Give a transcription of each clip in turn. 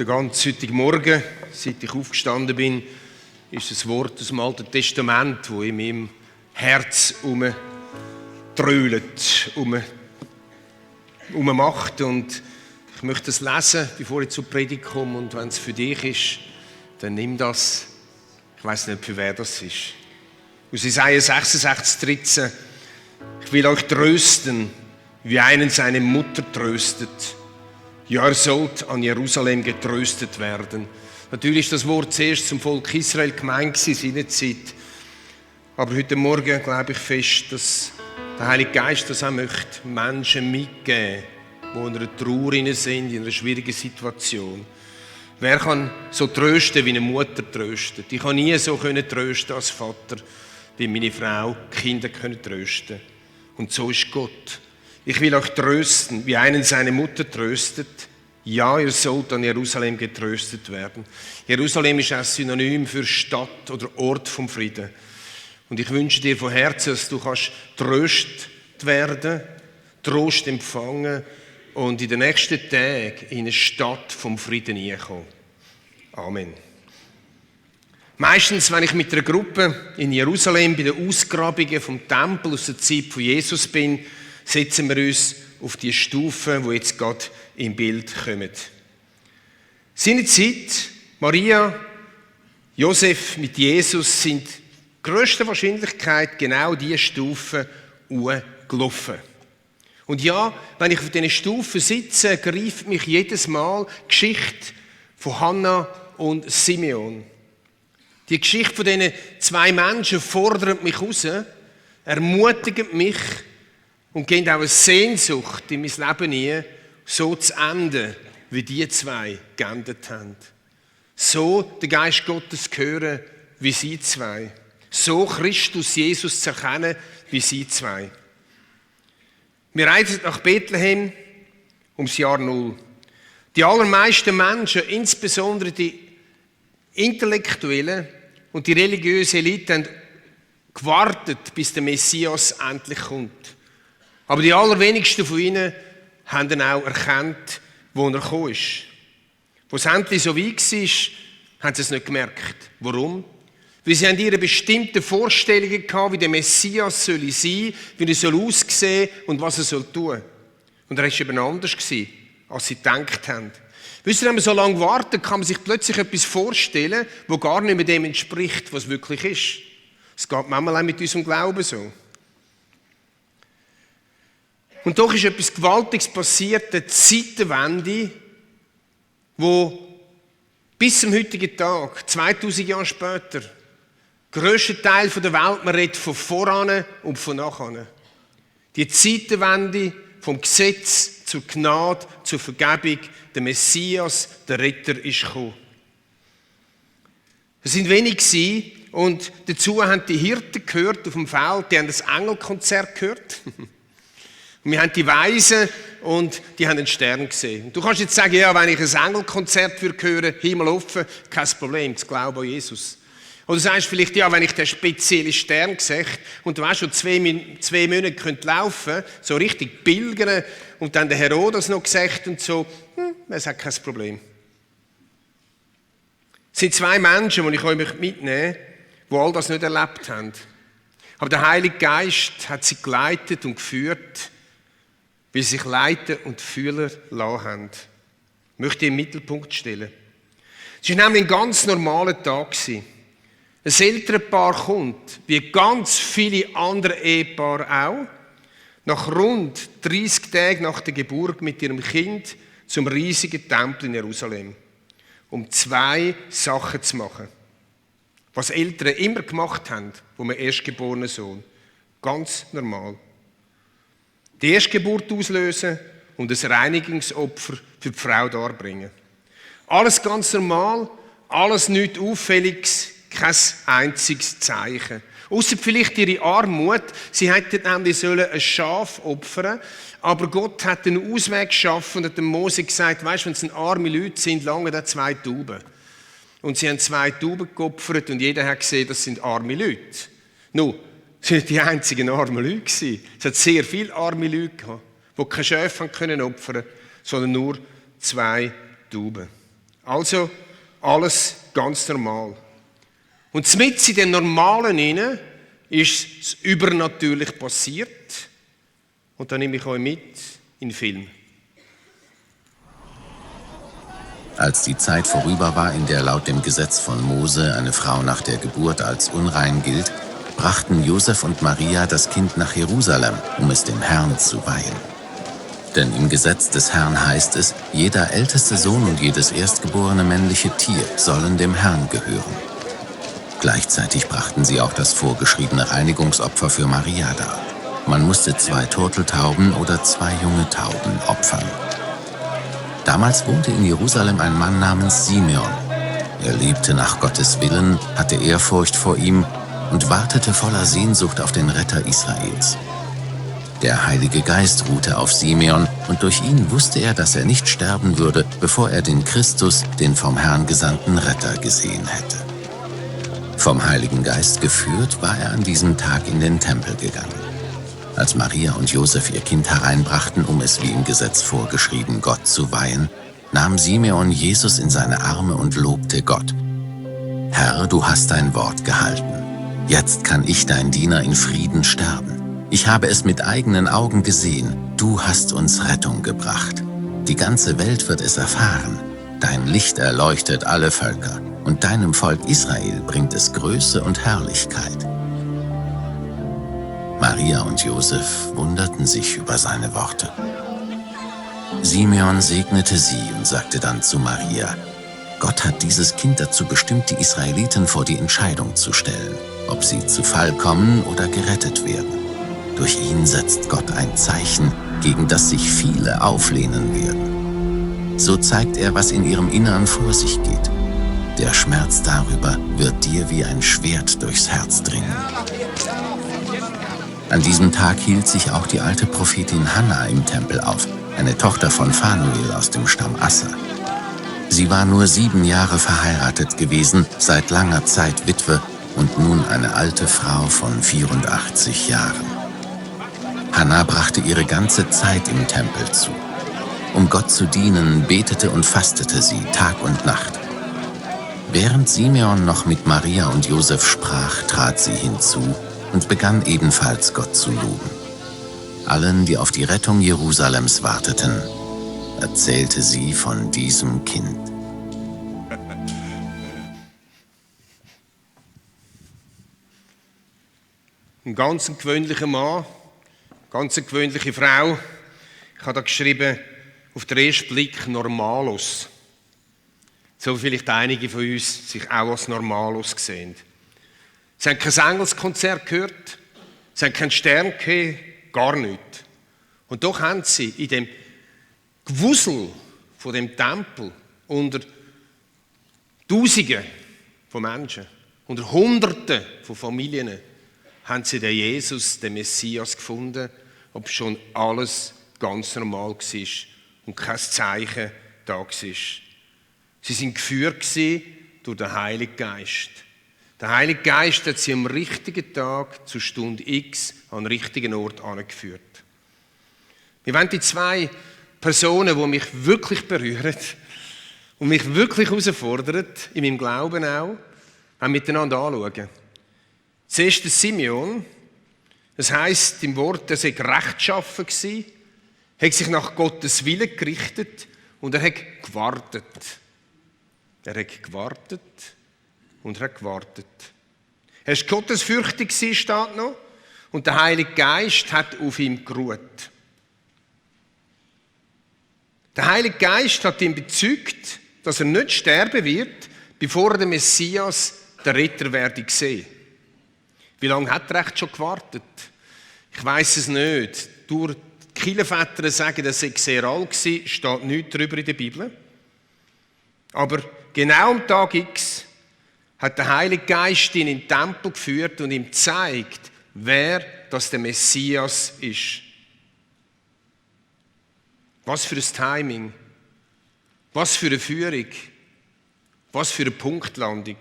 Den ganzen heutigen Morgen, seit ich aufgestanden bin, ist ein Wort aus dem Alten Testament, das in meinem Herz trölet, macht. Und ich möchte es lesen, bevor ich zur Predigt komme. Und wenn es für dich ist, dann nimm das. Ich weiß nicht, für wer das ist. Aus Jesaja 66,13. Ich will euch trösten, wie einen seine Mutter tröstet. Ja, ihr sollt an Jerusalem getröstet werden. Natürlich ist das Wort zuerst zum Volk Israel gemeint in seiner Zeit. Aber heute Morgen glaube ich fest, dass der Heilige Geist das auch möchte, Menschen mitgeben, die in einer Trauer sind, in einer schwierigen Situation. Wer kann so trösten, wie eine Mutter tröstet? Ich kann nie so trösten als Vater, wie meine Frau die Kinder trösten. Und so ist Gott. Ich will euch trösten, wie einen seine Mutter tröstet. Ja, ihr sollt an Jerusalem getröstet werden. Jerusalem ist ein Synonym für Stadt oder Ort vom Frieden. Und ich wünsche dir von Herzen, dass du kannst tröstet werden, Trost empfangen und in den nächsten Tagen in eine Stadt vom Frieden hineinkommen. Amen. Meistens, wenn ich mit einer Gruppe in Jerusalem bei den Ausgrabungen vom Tempel aus der Zeit von Jesus bin, setzen wir uns auf die Stufen, die jetzt gerade im Bild kommen. Seine Zeit, Maria, Josef mit Jesus sind grösster Wahrscheinlichkeit genau diese Stufen hochgelaufen. Und ja, wenn ich auf diesen Stufen sitze, greift mich jedes Mal die Geschichte von Hannah und Simeon. Die Geschichte von diesen zwei Menschen fordert mich raus, ermutigt mich und gibt auch eine Sehnsucht in mein Leben hinein, so zu enden, wie die zwei geendet haben. So den Geist Gottes zu hören, wie sie zwei. So Christus, Jesus zu erkennen, wie sie zwei. Wir reisen nach Bethlehem ums Jahr 0. Die allermeisten Menschen, insbesondere die Intellektuellen und die religiöse Elite, haben gewartet, bis der Messias endlich kommt. Aber die allerwenigsten von ihnen haben ihn auch erkannt, wo er gekommen ist. Als es endlich so weit war, haben sie es nicht gemerkt. Warum? Weil sie ihre bestimmten Vorstellungen hatten, wie der Messias sein soll, wie er aussehen soll und was er tun soll. Und er war eben anders, als sie gedacht haben. Wisst ihr, wenn man so lange wartet, kann man sich plötzlich etwas vorstellen, das gar nicht mehr dem entspricht, was wirklich ist. Es geht manchmal auch mit unserem Glauben so. Und doch ist etwas Gewaltiges passiert, eine Zeitenwende, wo bis zum heutigen Tag, 2000 Jahre später, der grösste Teil der Welt, man redet von voran und von nachher. Die Zeitenwende vom Gesetz zur Gnade, zur Vergebung, der Messias, der Retter, ist gekommen. Es sind wenige und dazu haben die Hirten gehört auf dem Feld, die haben das Engelkonzert gehört. Und wir haben die Weisen und die haben einen Stern gesehen. Und du kannst jetzt sagen, ja, wenn ich ein Engelkonzert hören, Himmel offen, kein Problem, das Glaube an Jesus. Oder du sagst vielleicht, ja, wenn ich den speziellen Stern sehe und du weißt schon 2 Monate könnt laufen, so richtig pilgern und dann der Herodes noch gesagt und so, das hat kein Problem. Es sind 2 Menschen, die ich euch mitnehmen möchte, die all das nicht erlebt haben. Aber der Heilige Geist hat sie geleitet und geführt, weil sie sich leiten und fühlen lassen haben. Ich möchte im Mittelpunkt stellen. Es war nämlich ein ganz normaler Tag. Ein Elternpaar kommt, wie ganz viele andere Ehepaare auch, nach rund 30 Tagen nach der Geburt mit ihrem Kind zum riesigen Tempel in Jerusalem, um 2 Sachen zu machen. Was Eltern immer gemacht haben, vom erstgeborenen Sohn. Ganz normal. Die Erstgeburt auslösen und ein Reinigungsopfer für die Frau darbringen. Alles ganz normal, alles nichts Auffälliges, kein einziges Zeichen. Ausser vielleicht ihre Armut. Sie hätten nämlich ein Schaf opfern, aber Gott hat einen Ausweg geschaffen und hat dem Mose gesagt, weisst, wenn es arme Leute sind, lange da 2 Tauben. Und sie haben 2 Tauben geopfert und jeder hat gesehen, das sind arme Leute. Nun, es waren nicht die einzigen armen Leute. Es hat sehr viele arme Leute gehabt, die kein Schaf opfern konnten, sondern nur 2 Tauben. Also alles ganz normal. Und mitten in dem Normalen hinein ist das Übernatürliche passiert. Und da nehme ich euch mit in den Film. Als die Zeit vorüber war, in der laut dem Gesetz von Mose eine Frau nach der Geburt als unrein gilt, brachten Josef und Maria das Kind nach Jerusalem, um es dem Herrn zu weihen. Denn im Gesetz des Herrn heißt es, jeder älteste Sohn und jedes erstgeborene männliche Tier sollen dem Herrn gehören. Gleichzeitig brachten sie auch das vorgeschriebene Reinigungsopfer für Maria dar. Man musste 2 Turteltauben oder 2 junge Tauben opfern. Damals wohnte in Jerusalem ein Mann namens Simeon. Er lebte nach Gottes Willen, hatte Ehrfurcht vor ihm und wartete voller Sehnsucht auf den Retter Israels. Der Heilige Geist ruhte auf Simeon und durch ihn wusste er, dass er nicht sterben würde, bevor er den Christus, den vom Herrn gesandten Retter, gesehen hätte. Vom Heiligen Geist geführt, war er an diesem Tag in den Tempel gegangen. Als Maria und Josef ihr Kind hereinbrachten, um es wie im Gesetz vorgeschrieben Gott zu weihen, nahm Simeon Jesus in seine Arme und lobte Gott. Herr, du hast dein Wort gehalten. Jetzt kann ich, dein Diener, in Frieden sterben. Ich habe es mit eigenen Augen gesehen. Du hast uns Rettung gebracht. Die ganze Welt wird es erfahren. Dein Licht erleuchtet alle Völker und deinem Volk Israel bringt es Größe und Herrlichkeit. Maria und Josef wunderten sich über seine Worte. Simeon segnete sie und sagte dann zu Maria, Gott hat dieses Kind dazu bestimmt, die Israeliten vor die Entscheidung zu stellen, ob sie zu Fall kommen oder gerettet werden. Durch ihn setzt Gott ein Zeichen, gegen das sich viele auflehnen werden. So zeigt er, was in ihrem Innern vor sich geht. Der Schmerz darüber wird dir wie ein Schwert durchs Herz dringen. An diesem Tag hielt sich auch die alte Prophetin Hannah im Tempel auf, eine Tochter von Phanuel aus dem Stamm Asser. Sie war nur 7 Jahre verheiratet gewesen, seit langer Zeit Witwe und nun eine alte Frau von 84 Jahren. Hannah brachte ihre ganze Zeit im Tempel zu. Um Gott zu dienen, betete und fastete sie Tag und Nacht. Während Simeon noch mit Maria und Josef sprach, trat sie hinzu und begann ebenfalls Gott zu loben. Allen, die auf die Rettung Jerusalems warteten, erzählte sie von diesem Kind. Ein ganz gewöhnlicher Mann, ganz eine gewöhnliche Frau. Ich habe da geschrieben, auf den ersten Blick Normalos. So vielleicht einige von uns sich auch als Normalos sehen. Sie haben kein Engelskonzert gehört, sie haben keinen Stern gesehen, gar nichts. Und doch haben sie in dem Gewusel von dem Tempel unter Tausenden von Menschen, unter Hunderten von Familien, haben sie den Jesus, den Messias gefunden, ob schon alles ganz normal war und kein Zeichen da war. Sie sind geführt durch den Heiligen Geist. Der Heilige Geist hat sie am richtigen Tag zur Stunde X an den richtigen Ort angeführt. Wir wollen die 2 Personen, die mich wirklich berühren und mich wirklich herausfordern, in meinem Glauben auch, miteinander anschauen. Zuerst der Simeon, das heisst im Wort, er sei rechtschaffen gewesen, hat sich nach Gottes Willen gerichtet und er hat gewartet. Er hat gewartet und er hat gewartet. Er war gottesfürchtig, steht noch, und der Heilige Geist hat auf ihm geruht. Der Heilige Geist hat ihn bezeugt, dass er nicht sterben wird, bevor er den Messias, der Retter, werde sehen. Wie lange hat er echt schon gewartet? Ich weiss es nicht. Die Kirchenväter sagen, er sei sehr alt gewesen, steht nichts darüber in der Bibel. Aber genau am Tag X hat der Heilige Geist ihn in den Tempel geführt und ihm gezeigt, wer das der Messias ist. Was für ein Timing, was für eine Führung, was für eine Punktlandung.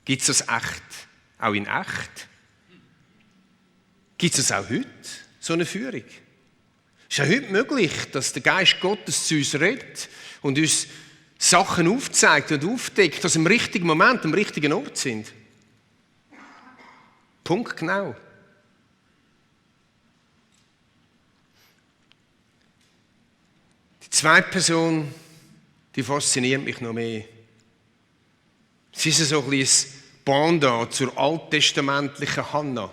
Gibt es das echt? Auch in echt? Gibt es das auch heute, so eine Führung? Es ist ja heute möglich, dass der Geist Gottes zu uns redet und uns Sachen aufzeigt und aufdeckt, dass im richtigen Moment, am richtigen Ort sind. Punkt genau. Die zweite Person, die fasziniert mich noch mehr. Sie ist so ein bisschen Pendant zur alttestamentlichen Hannah.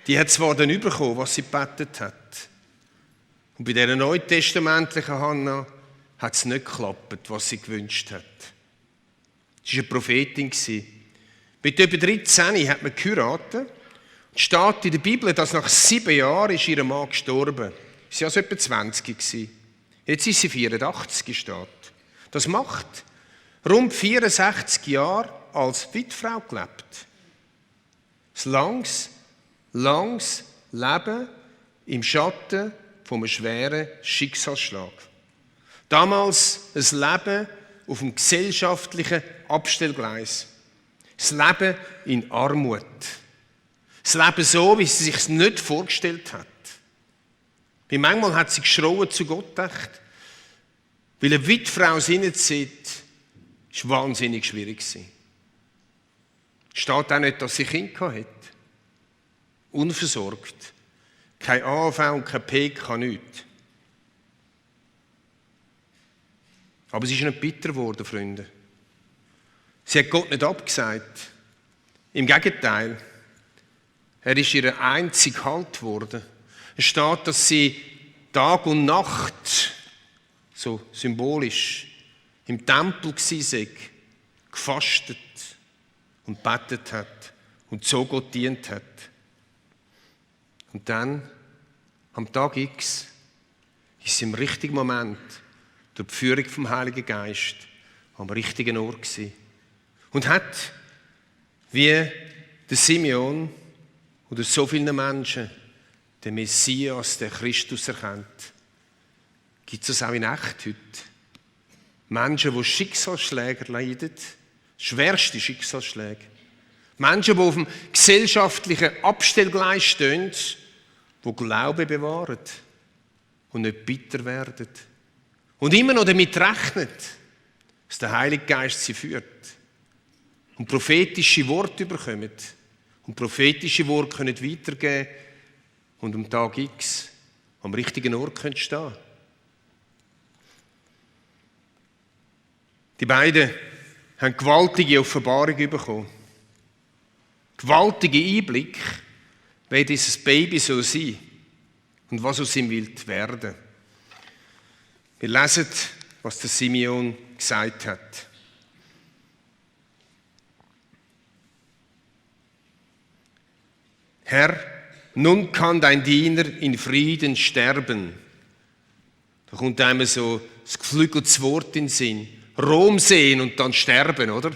Die hat zwar dann bekommen, was sie gebetet hat. Und bei dieser neutestamentlichen Hannah hat es nicht geklappt, was sie gewünscht hat. Sie war eine Prophetin. Mit über 13 hat man geheiratet. Es steht in der Bibel, dass nach 7 Jahren ist ihr Mann gestorben. Sie war also etwa 20 gewesen. Jetzt ist sie 84 steht. Das macht rund 64 Jahre als Witwefrau gelebt. Ein langes Leben im Schatten von einem schweren Schicksalsschlag. Damals ein Leben auf dem gesellschaftlichen Abstellgleis. Das Leben in Armut. Das Leben so, wie sie sich nicht vorgestellt hat. Wie manchmal hat sie geschrauen zu Gott gedacht, weil eine Witwefrau hineinzieht, ist wahnsinnig schwierig gewesen. Steht auch nicht, dass sie Kinder hatte. Unversorgt. Kein AV und kein PK, nichts. Aber sie ist nicht bitter geworden, Freunde. Sie hat Gott nicht abgesagt. Im Gegenteil. Er ist ihr einzig Halt geworden. Es steht, dass sie Tag und Nacht, so symbolisch, im Tempel war, gefastet und betet hat und so Gott dient hat. Und dann, am Tag X, ist sie im richtigen Moment, durch die Führung vom Heiligen Geist, am richtigen Ort gewesen. Und hat, wie der Simeon oder so viele Menschen, den Messias, den Christus erkennt. Gibt es das auch in echt heute? Menschen, die Schicksalsschläge leiden, schwerste Schicksalsschläge. Menschen, die auf dem gesellschaftlichen Abstellgleis stehen, die Glauben bewahren und nicht bitter werden. Und immer noch damit rechnen, dass der Heilige Geist sie führt. Und prophetische Worte bekommen. Und prophetische Worte können weitergeben und am Tag X am richtigen Ort können stehen. Die beiden haben gewaltige Offenbarungen bekommen. Gewaltige Einblick, wie dieses Baby soll sein und was aus ihm wird werden. Wir lesen, was der Simeon gesagt hat. Herr, nun kann dein Diener in Frieden sterben. Da kommt einem so das geflügelte Wort in den Sinn. Rom sehen und dann sterben, oder?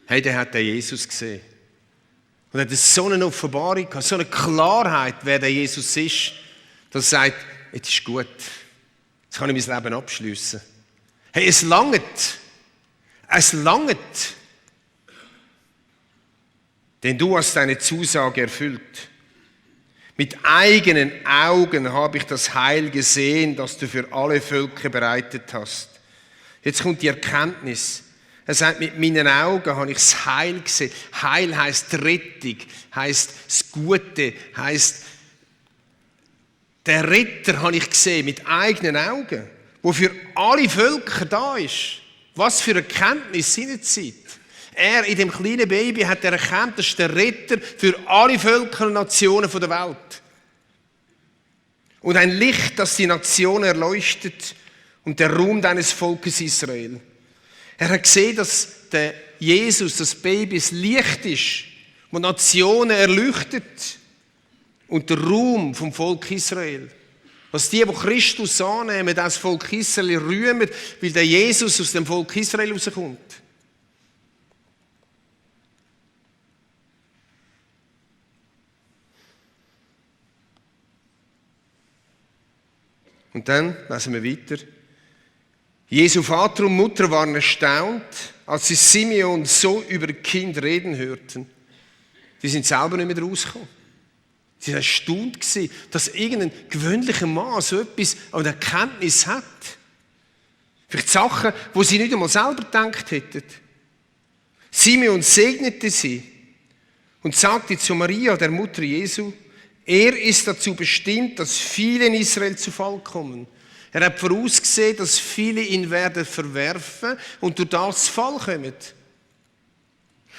Hey, der hat den Jesus gesehen. Und er hat so eine Offenbarung gehabt, so eine Klarheit, wer der Jesus ist, dass er sagt, jetzt ist gut. Jetzt kann ich mein Leben abschliessen. Hey, es langt. Es langt. Denn du hast deine Zusage erfüllt. Mit eigenen Augen habe ich das Heil gesehen, das du für alle Völker bereitet hast. Jetzt kommt die Erkenntnis. Er sagt, mit meinen Augen habe ich das Heil gesehen. Heil heisst Rettung, heisst das Gute, heisst der Retter habe ich gesehen mit eigenen Augen, wo für alle Völker da ist. Was für eine Erkenntnis hineinzieht. Er in dem kleinen Baby hat erkannt, das ist der Retter für alle Völker und Nationen der Welt. Und ein Licht, das die Nationen erleuchtet und der Ruhm deines Volkes Israel. Er hat gesehen, dass der Jesus, das Baby, das Licht ist, das Nationen erleuchtet und der Ruhm vom Volk Israel. Was die Christus annehmen, das Volk Israel rühmen, weil der Jesus aus dem Volk Israel rauskommt. Und dann lesen wir weiter. Jesu Vater und Mutter waren erstaunt, als sie Simeon so über das Kind reden hörten. Die sind selber nicht mehr rausgekommen. Sie waren erstaunt, dass irgendein gewöhnlicher Mann so etwas an Erkenntnis hat. Vielleicht Sachen, die sie nicht einmal selber gedacht hätten. Simeon segnete sie und sagte zu Maria, der Mutter Jesu, er ist dazu bestimmt, dass viele in Israel zu Fall kommen. Er hat vorausgesehen, dass viele ihn werden verwerfen und durch das zu Fall kommen.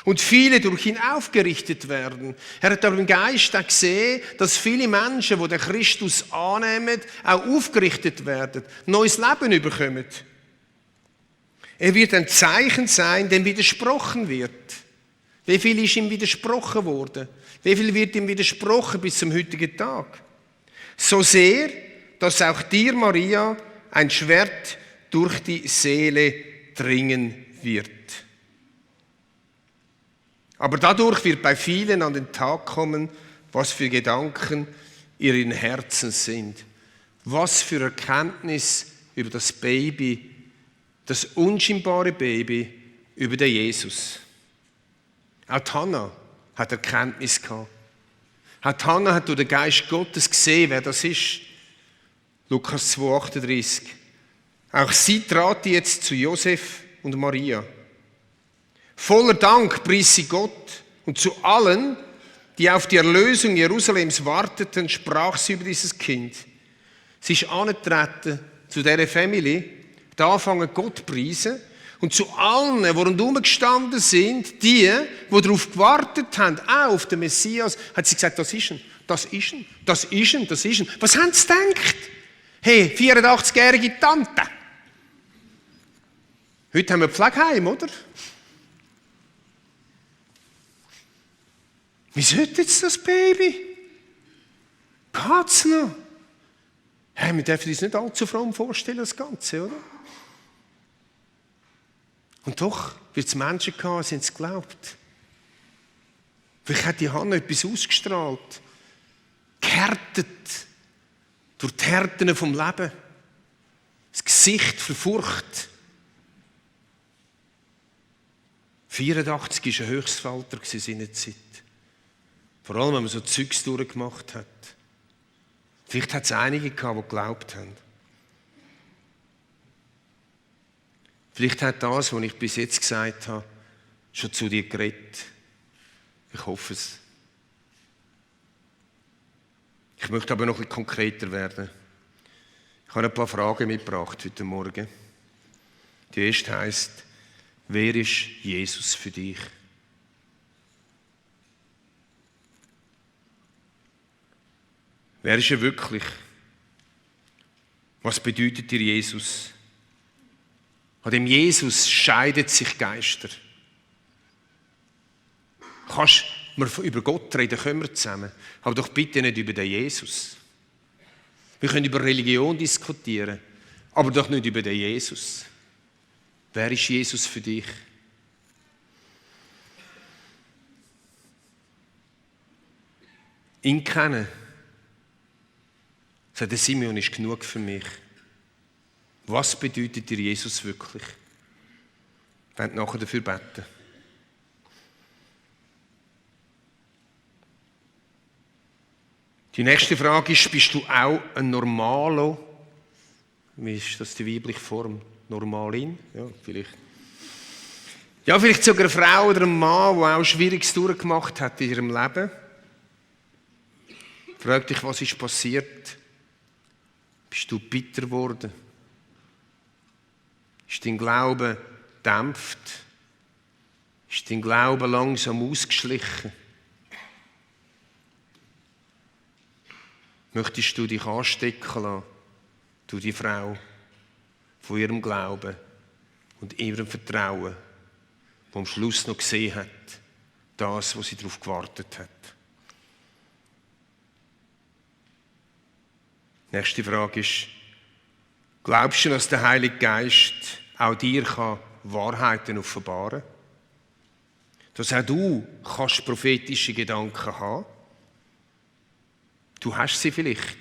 Und viele durch ihn aufgerichtet werden. Er hat aber im Geist auch gesehen, dass viele Menschen, die den Christus annehmen, auch aufgerichtet werden, neues Leben bekommen. Er wird ein Zeichen sein, dem widersprochen wird. Wie viel ist ihm widersprochen worden? Wie viel wird ihm widersprochen bis zum heutigen Tag? So sehr, dass auch dir, Maria, ein Schwert durch die Seele dringen wird. Aber dadurch wird bei vielen an den Tag kommen, was für Gedanken in ihren Herzen sind. Was für Erkenntnis über das Baby, das unscheinbare Baby, über den Jesus. Auch die Hannah hat Erkenntnis gehabt. Auch die Hannah hat durch den Geist Gottes gesehen, wer das ist. Lukas 2,38. Auch sie trat jetzt zu Josef und Maria. Voller Dank pries sie Gott und zu allen, die auf die Erlösung Jerusalems warteten, sprach sie über dieses Kind. Sie ist angetreten zu dieser Familie, da anfangen Gott zu preisen und zu allen, die rundherum gestanden sind, die darauf gewartet haben, auch auf den Messias, hat sie gesagt, das ist ihn, das ist ihn, das ist ihn, das ist ihn. Was haben sie gedacht? Hey, 84-jährige Tante. Heute haben wir Pflegeheim, oder? Wie sollte jetzt das Baby? Geht's noch? Hey, wir dürfen uns nicht allzu fromm vorstellen, das Ganze, oder? Und doch wird es Menschen gehabt, die es geglaubt. Vielleicht hat die Hannah etwas ausgestrahlt, gehärtet durch die Härten vom Leben, das Gesicht für Furcht. 84 war ein Höchstalter in seiner Zeit. Vor allem, wenn man so Zeugs durchgemacht hat. Vielleicht hat es einige gehabt, die geglaubt haben. Vielleicht hat das, was ich bis jetzt gesagt habe, schon zu dir geredet. Ich hoffe es. Ich möchte aber noch ein bisschen konkreter werden. Ich habe ein paar Fragen mitgebracht heute Morgen. Die erste heisst, wer ist Jesus für dich? Wer ist er wirklich? Was bedeutet dir Jesus? An dem Jesus scheiden sich Geister. Kannst du über Gott reden, können wir zusammen. Aber doch bitte nicht über den Jesus. Wir können über Religion diskutieren, aber doch nicht über den Jesus. Wer ist Jesus für dich? Ihn kennen. Der Simeon ist genug für mich. Was bedeutet dir Jesus wirklich? Ich werde nachher dafür beten. Die nächste Frage ist, bist du auch ein Normalo? Wie ist das die weibliche Form? Normalin? Ja, vielleicht. Ja, vielleicht sogar eine Frau oder ein Mann, der auch Schwieriges durchgemacht hat in ihrem Leben. Frag dich, was ist passiert? Bist du bitter geworden? Ist dein Glaube gedämpft? Ist dein Glaube langsam ausgeschlichen? Möchtest du dich anstecken lassen durch die Frau von ihrem Glauben und ihrem Vertrauen, die am Schluss noch gesehen hat, das, was sie darauf gewartet hat? Nächste Frage ist, glaubst du, dass der Heilige Geist auch dir Wahrheiten offenbaren kann? Dass auch du kannst prophetische Gedanken haben? Du hast sie vielleicht,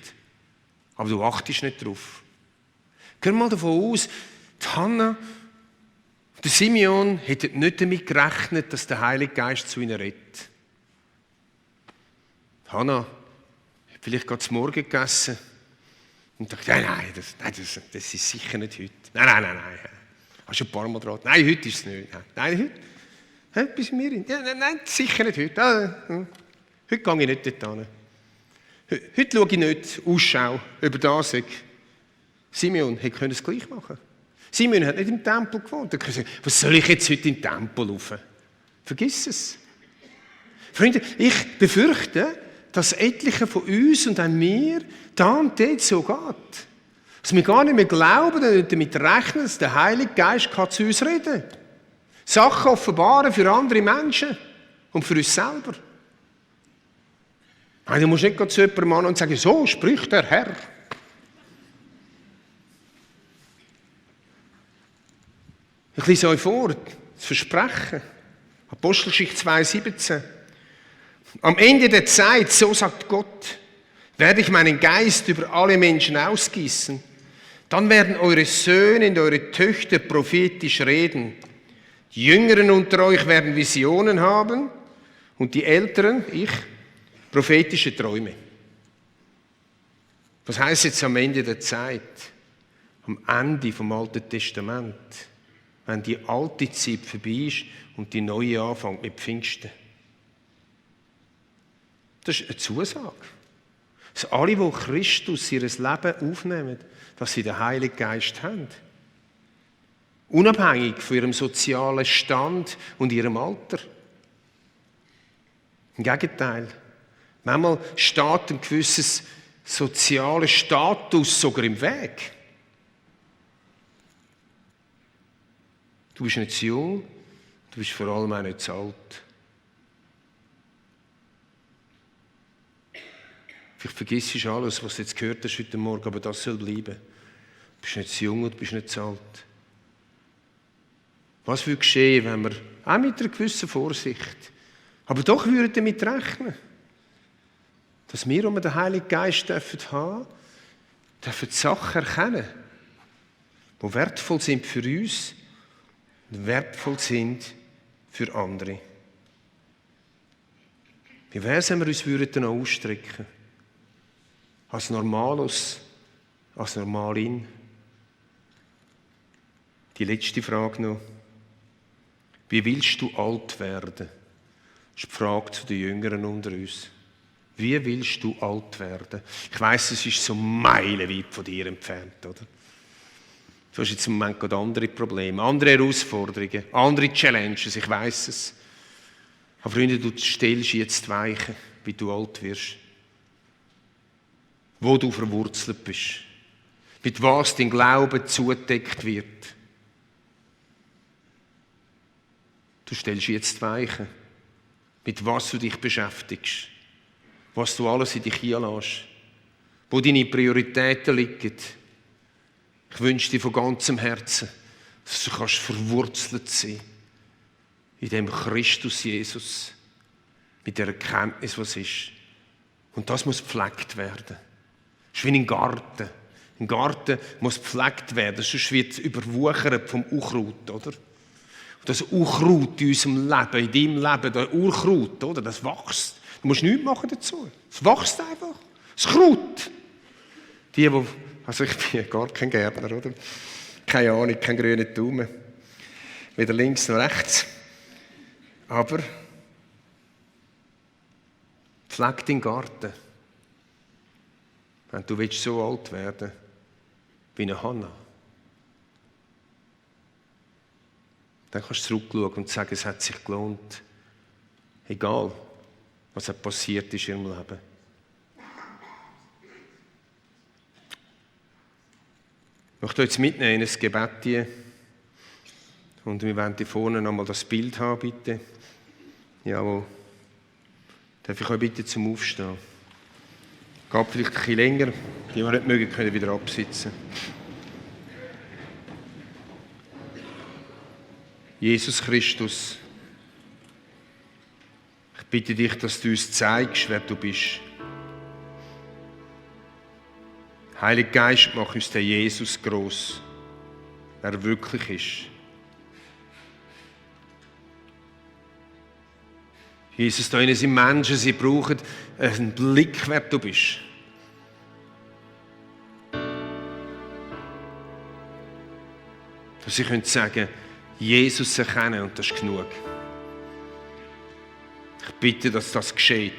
aber du achtest nicht darauf. Geh mal davon aus, die Hannah und der Simeon hätten nicht damit gerechnet, dass der Heilige Geist zu ihnen redet. Hannah Vielleicht gerade zum Morgen gegessen und dachte, nein, das ist sicher nicht heute. Nein. Hast du ein paar Mal dran? Nein, heute ist es nicht. Nein, heute? Bis mir hin? Ja, nein, sicher nicht heute. Heute gehe ich nicht dorthin. Heute schaue ich nicht Ausschau über das. Simeon hätte es gleich machen können. Simeon hat nicht im Tempel gewohnt. Er hat gesagt, was soll ich jetzt heute in den Tempel laufen? Vergiss es. Freunde, ich befürchte, dass etliche von uns und auch mir da und dort so geht. Dass wir gar nicht mehr glauben und nicht damit rechnen, dass der Heilige Geist zu uns reden kann. Sachen offenbaren für andere Menschen und für uns selber. Nein, du musst nicht zu jemandem an und sagen, so spricht der Herr. Ich lese euch vor, das Versprechen. Apostelgeschichte 2,17. Am Ende der Zeit, so sagt Gott, werde ich meinen Geist über alle Menschen ausgießen. Dann werden eure Söhne und eure Töchter prophetisch reden. Die Jüngeren unter euch werden Visionen haben und die Älteren, ich, prophetische Träume. Was heißt jetzt am Ende der Zeit? Am Ende vom Alten Testament. Wenn die alte Zeit vorbei ist und die neue anfängt mit Pfingsten. Das ist eine Zusage. Dass alle, die Christus ihr Leben aufnehmen, dass sie den Heiligen Geist haben. Unabhängig von ihrem sozialen Stand und ihrem Alter. Im Gegenteil. Manchmal steht ein gewisses sozialer Status sogar im Weg. Du bist nicht zu jung, du bist vor allem auch nicht zu alt. Vielleicht vergisst du alles, was du jetzt gehört hast heute Morgen, aber das soll bleiben. Du bist nicht zu jung und du bist nicht zu alt. Was würde geschehen, wenn wir, auch mit einer gewissen Vorsicht, aber doch würden damit rechnen, dass wir, um den Heiligen Geist haben dürfen die Sachen erkennen, die wertvoll sind für uns und wertvoll sind für andere. Wie wäre es, wenn wir uns dann auch ausstrecken? Als Normalus, als Normalin. Die letzte Frage noch. Wie willst du alt werden? Das ist die Frage zu den Jüngeren unter uns. Wie willst du alt werden? Ich weiss, es ist so meilenweit von dir entfernt, oder? Du hast jetzt im Moment gerade andere Probleme, andere Herausforderungen, andere Challenges, ich weiss es. Aber Freunde, du stellst jetzt die Weichen, wie du alt wirst. Wo du verwurzelt bist. Mit was dein Glaube zugedeckt wird. Du stellst jetzt die Weichen. Mit was du dich beschäftigst. Was du alles in dich hineinlässt. Wo deine Prioritäten liegen. Ich wünsche dir von ganzem Herzen, dass du kannst verwurzelt sein in dem Christus Jesus. Mit der Erkenntnis, was ist. Und das muss gepflegt werden. Das ist wie ein Garten. Ein Garten muss gepflegt werden, sonst wird es überwuchert vom Unkraut, oder? Und das Unkraut in unserem Leben, in deinem Leben, der Urkraut, oder? Das wächst. Du musst nichts machen dazu. Es wächst einfach. Das Kraut. Also ich bin gar kein Gärtner, oder? Keine Ahnung, kein grüner Daumen. Weder links noch rechts. Aber pfleg deinen Garten. Wenn du willst so alt werden wie eine Hannah, dann kannst du zurückschauen und sagen, es hat sich gelohnt. Egal, was passiert ist in ihrem Leben. Ich möchte euch jetzt mitnehmen in ein Gebet. Und wir wollen hier vorne nochmal das Bild haben, bitte. Jawohl. Darf ich euch bitte zum Aufstehen? Geht vielleicht ein bisschen länger. Die, die nicht mögen, können wieder absitzen. Jesus Christus, ich bitte dich, dass du uns zeigst, wer du bist. Heiliger Geist, mach uns den Jesus gross, wer er wirklich ist. Jesus, da sind Menschen, sie brauchen einen Blick, wer du bist. Dass sie sagen, Jesus erkennen und das ist genug. Ich bitte, dass das geschieht.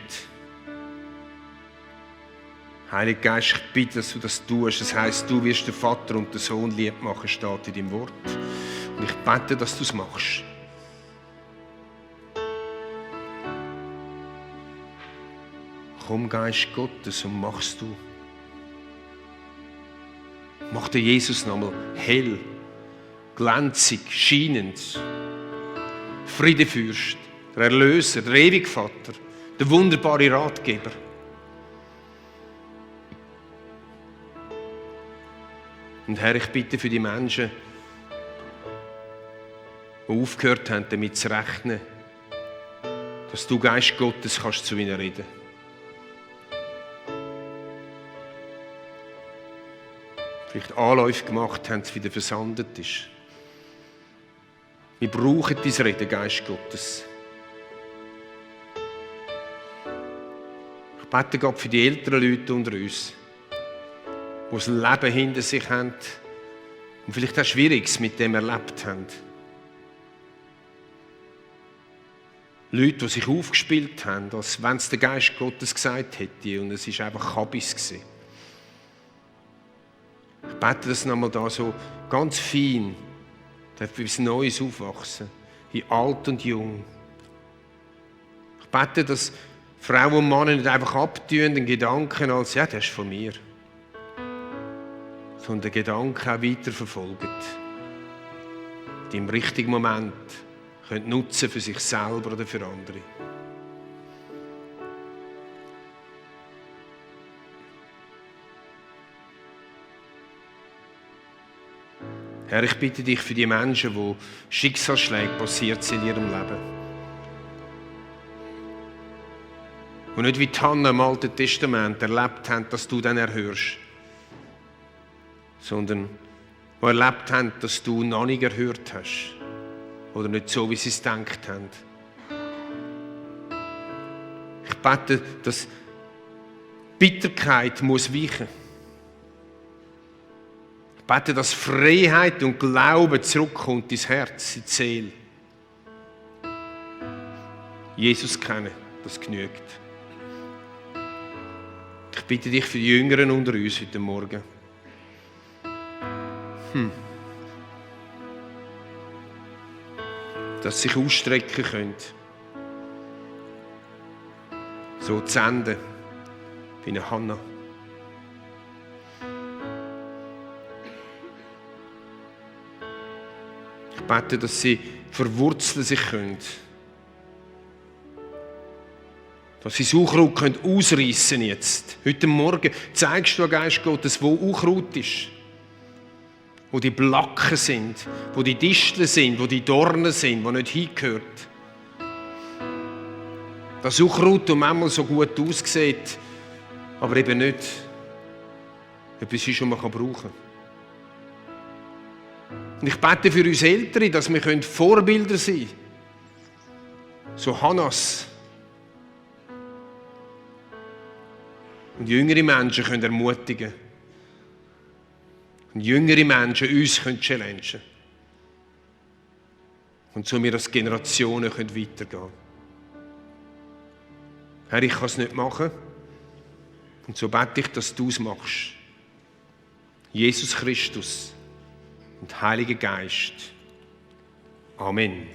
Heiliger Geist, ich bitte, dass du das tust. Das heisst, du wirst den Vater und den Sohn lieb machen, steht in deinem Wort. Und ich bete, dass du es machst. Komm, Geist Gottes, und machst du. Mach den Jesus nochmal hell, glänzig, scheinend. Friedefürst, der Erlöser, der ewige Vater, der wunderbare Ratgeber. Und Herr, ich bitte für die Menschen, die aufgehört haben, damit zu rechnen, dass du, Geist Gottes, kannst zu ihnen reden. Vielleicht Anläufe gemacht haben, es wieder versandet ist. Wir brauchen dein Reden, Geist Gottes. Ich bete Gott für die älteren Leute unter uns, die das Leben hinter sich haben und vielleicht auch Schwieriges mit dem erlebt haben. Leute, die sich aufgespielt haben, als wenn es der Geist Gottes gesagt hätte und es war einfach Kabis gewesen. Ich bete das nochmal da so ganz fein, darf etwas Neues aufwachsen, in alt und jung. Ich bete, dass Frauen und Männer nicht einfach abtun, den Gedanken als, ja, das ist von mir, sondern den Gedanken auch weiterverfolgen. Die im richtigen Moment können nutzen für sich selber oder für andere. Herr, ich bitte dich für die Menschen, die Schicksalsschläge passiert sind in ihrem Leben. Und nicht wie die Hannah im Alten Testament erlebt haben, dass du dann erhörst, sondern die erlebt haben, dass du noch nicht erhört hast. Oder nicht so, wie sie es gedacht haben. Ich bete, dass Bitterkeit muss weichen. Ich bete, dass Freiheit und Glaube zurückkommt ins Herz, in die Seele. Jesus kennen, das genügt. Ich bitte dich für die Jüngeren unter uns heute Morgen. Dass sie sich ausstrecken können. So zu senden, wie eine Hannah. Ich bete, dass sie verwurzeln sich können. Dass sie das Unkraut ausreißen können jetzt. Heute Morgen zeigst du, Geist Gottes, wo Unkraut ist. Wo die Blacken sind, wo die Disteln sind, wo die Dornen sind, wo nicht hingehört. Das Unkraut, das manchmal so gut aussieht, aber eben nicht etwas ist, was man brauchen kann. Und ich bete für uns Ältere, dass wir Vorbilder sein können. So Hannas. Und jüngere Menschen können ermutigen. Und jüngere Menschen uns challengen können. Und so wir als Generationen weitergehen können. Herr, ich kann es nicht machen. Und so bete ich, dass du es machst. Jesus Christus und Heiliger Geist. Amen.